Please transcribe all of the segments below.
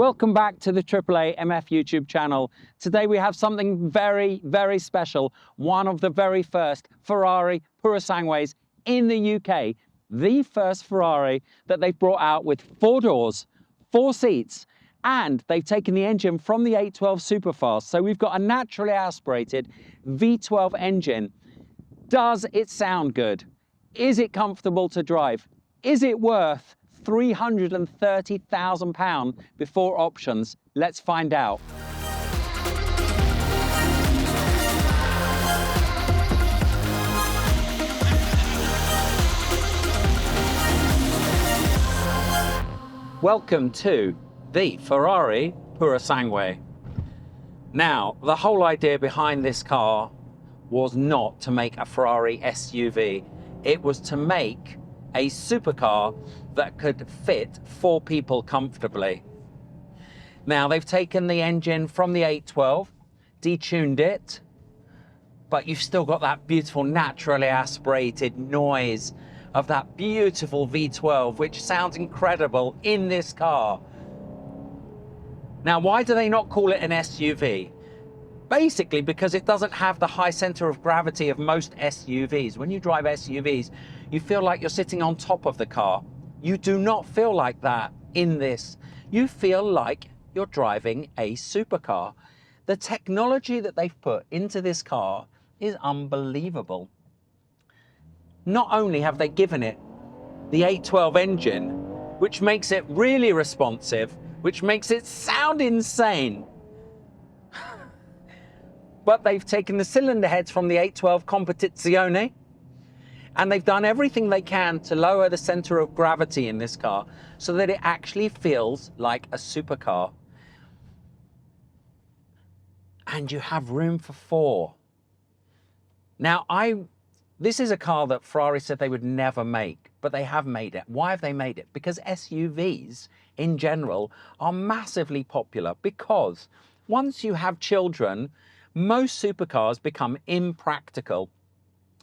Welcome back to the AAA MF YouTube channel. Today we have something very, very special. One of the very first Ferrari Purosangues in the UK. The first Ferrari that they've brought out with 4 doors, 4 seats, and they've taken the engine from the 812 Superfast. So we've got a naturally aspirated V12 engine. Does it sound good? Is it comfortable to drive? Is it worth £330,000 before options? Let's find out. Welcome to the Ferrari Purosangue. Now, the whole idea behind this car was not to make a Ferrari SUV. It was to make a supercar that could fit 4 people comfortably. Now, they've taken the engine from the 812, detuned it, but you've still got that beautiful naturally aspirated noise of that beautiful V12, which sounds incredible in this car. Now, why do they not call it an SUV? Basically because it doesn't have the high center of gravity of most SUVs. When you drive SUVs, you feel like you're sitting on top of the car. You do not feel like that in this. You feel like you're driving a supercar. The technology that they've put into this car is unbelievable. Not only have they given it the 812 engine, which makes it really responsive, which makes it sound insane, but they've taken the cylinder heads from the 812 Competizione, and they've done everything they can to lower the center of gravity in this car so that it actually feels like a supercar. And you have room for 4. Now, this is a car that Ferrari said they would never make, but they have made it. Why have they made it? Because SUVs in general are massively popular, because once you have children, most supercars become impractical.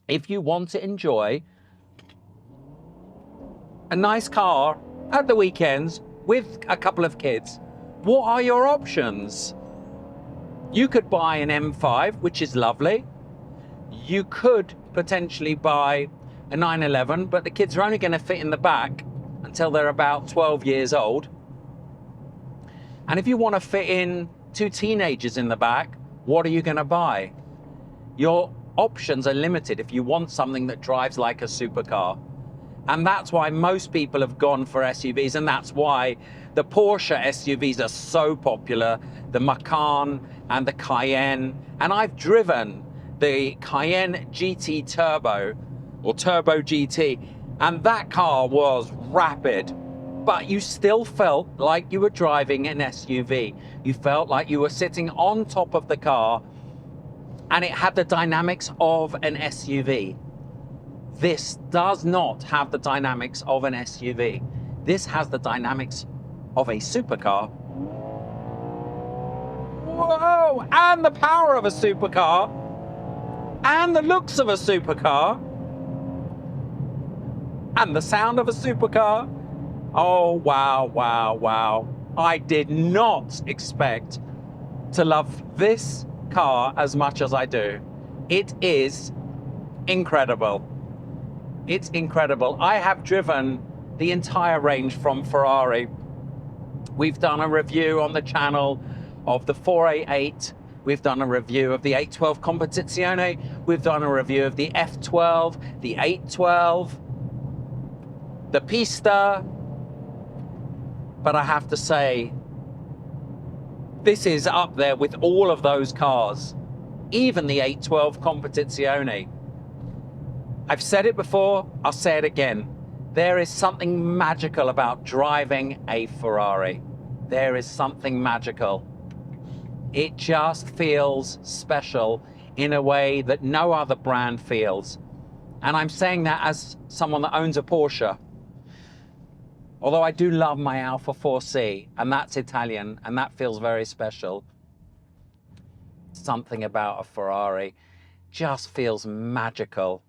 If you want to enjoy a nice car at the weekends with a couple of kids, what are your options? You could buy an M5, which is lovely. You could potentially buy a 911, but the kids are only going to fit in the back until they're about 12 years old. And if you want to fit in 2 teenagers in the back, what are you going to buy? Your options are limited if you want something that drives like a supercar. And that's why most people have gone for SUVs, and that's why the Porsche SUVs are so popular, the Macan and the Cayenne. And I've driven the Cayenne GT Turbo, or Turbo GT, and that car was rapid, but you still felt like you were driving an SUV. You felt like you were sitting on top of the car, and it had the dynamics of an SUV. This does not have the dynamics of an SUV. This has the dynamics of a supercar. Whoa! And the power of a supercar, and the looks of a supercar, and the sound of a supercar. Oh, wow, wow, wow. I did not expect to love this car as much as I do. It is incredible. It's incredible. I have driven the entire range from Ferrari. We've done a review on the channel of the 488. We've done a review of the 812 Competizione. We've done a review of the F12, the 812, the Pista. But I have to say, this is up there with all of those cars, even the 812 Competizione. I've said it before, I'll say it again. There is something magical about driving a Ferrari. There is something magical. It just feels special in a way that no other brand feels. And I'm saying that as someone that owns a Porsche. Although I do love my Alfa 4C, and that's Italian, and that feels very special. Something about a Ferrari just feels magical.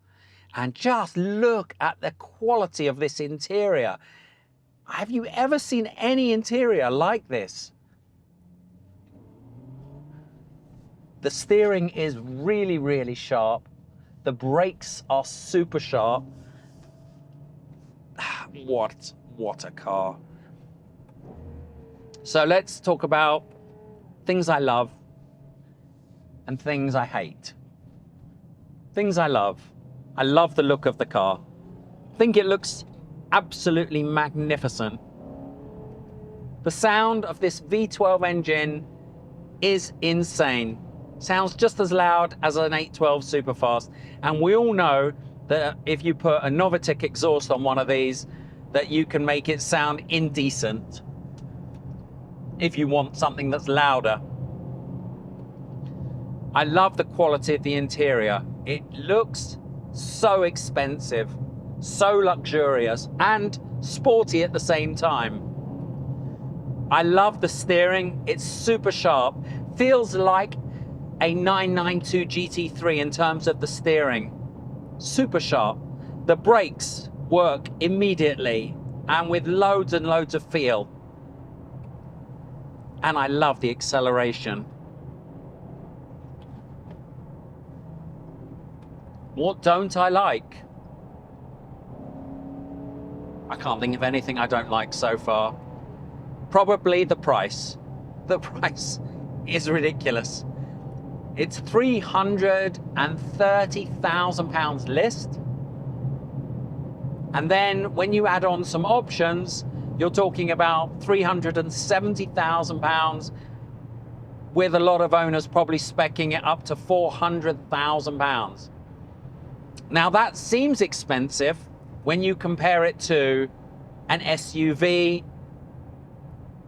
And just look at the quality of this interior. Have you ever seen any interior like this? The steering is really, really sharp. The brakes are super sharp. What a car. So let's talk about things I love and things I hate. Things I love. I love the look of the car. I think it looks absolutely magnificent. The sound of this V12 engine is insane. Sounds just as loud as an 812 Superfast. And we all know that if you put a Novatic exhaust on one of these, that you can make it sound indecent if you want something that's louder. I love the quality of the interior. It looks so expensive, so luxurious and sporty at the same time. I love the steering. It's super sharp. Feels like a 992 GT3 in terms of the steering. Super sharp. The brakes work immediately and with loads and loads of feel. And I love the acceleration. What don't I like? I can't think of anything I don't like so far. Probably the price. The price is ridiculous. It's £330,000 list. And then when you add on some options, you're talking about £370,000, with a lot of owners probably speccing it up to £400,000. Now that seems expensive when you compare it to an SUV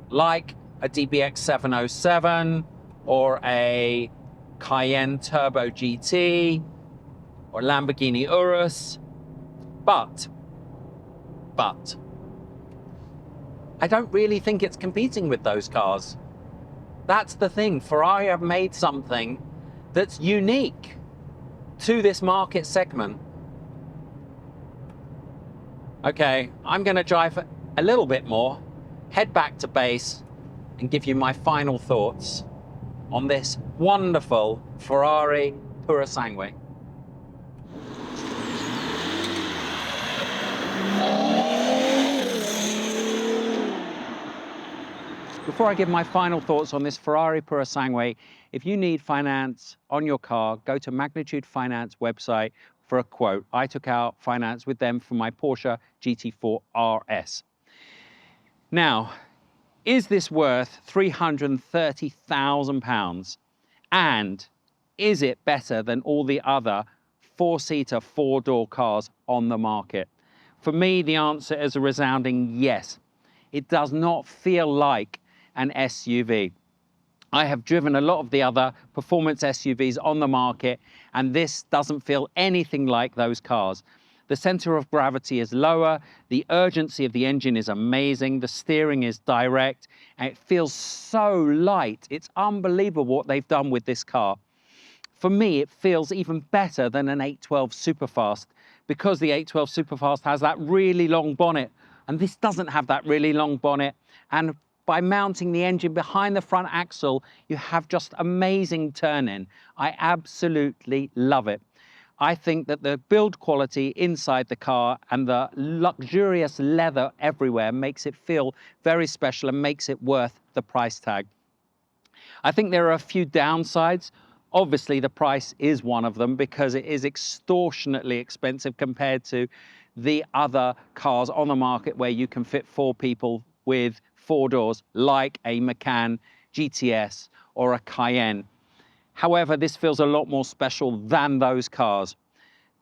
like a DBX 707 or a Cayenne Turbo GT or Lamborghini Urus. But I don't really think it's competing with those cars. That's the thing. Ferrari have made something that's unique to this market segment. Okay, I'm going to drive a little bit more, head back to base, and give you my final thoughts on this wonderful Ferrari Purosangue. Before I give my final thoughts on this Ferrari Purosangue, if you need finance on your car, go to Magnitude Finance website for a quote. I took out finance with them for my Porsche GT4 RS. Now, is this worth £330,000? And is it better than all the other four-seater, four-door cars on the market? For me, the answer is a resounding yes. It does not feel like an SUV. I have driven a lot of the other performance SUVs on the market, and this doesn't feel anything like those cars. The center of gravity is lower, the urgency of the engine is amazing, the steering is direct, and it feels so light. It's unbelievable what they've done with this car. For me, it feels even better than an 812 Superfast, because the 812 Superfast has that really long bonnet, and this doesn't have that really long bonnet. And by mounting the engine behind the front axle, you have just amazing turn-in. I absolutely love it. I think that the build quality inside the car and the luxurious leather everywhere makes it feel very special and makes it worth the price tag. I think there are a few downsides. Obviously, the price is one of them because it is extortionately expensive compared to the other cars on the market where you can fit four people with four doors, like a Macan GTS or a Cayenne. However, this feels a lot more special than those cars.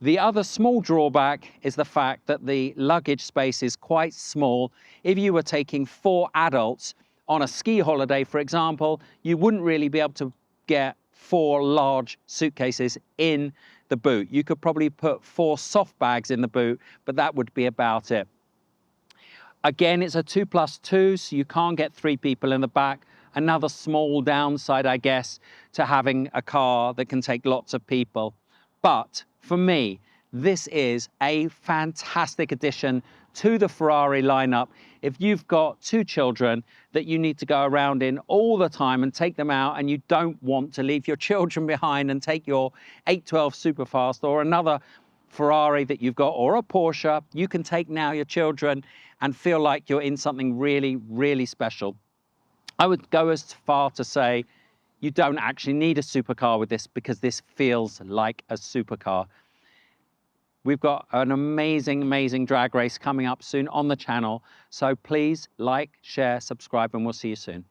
The other small drawback is the fact that the luggage space is quite small. If you were taking four adults on a ski holiday, for example, you wouldn't really be able to get four large suitcases in the boot. You could probably put four soft bags in the boot, but that would be about it. Again, it's a 2+2, so you can't get three people in the back. Another small downside, I guess, to having a car that can take lots of people. But for me, this is a fantastic addition to the Ferrari lineup. If you've got 2 children that you need to go around in all the time and take them out, and you don't want to leave your children behind and take your 812 Superfast or another Ferrari that you've got, or a Porsche, you can take now your children and feel like you're in something really, really special. I would go as far to say you don't actually need a supercar with this, because this feels like a supercar. We've got an amazing, amazing drag race coming up soon on the channel. So please like, share, subscribe, and we'll see you soon.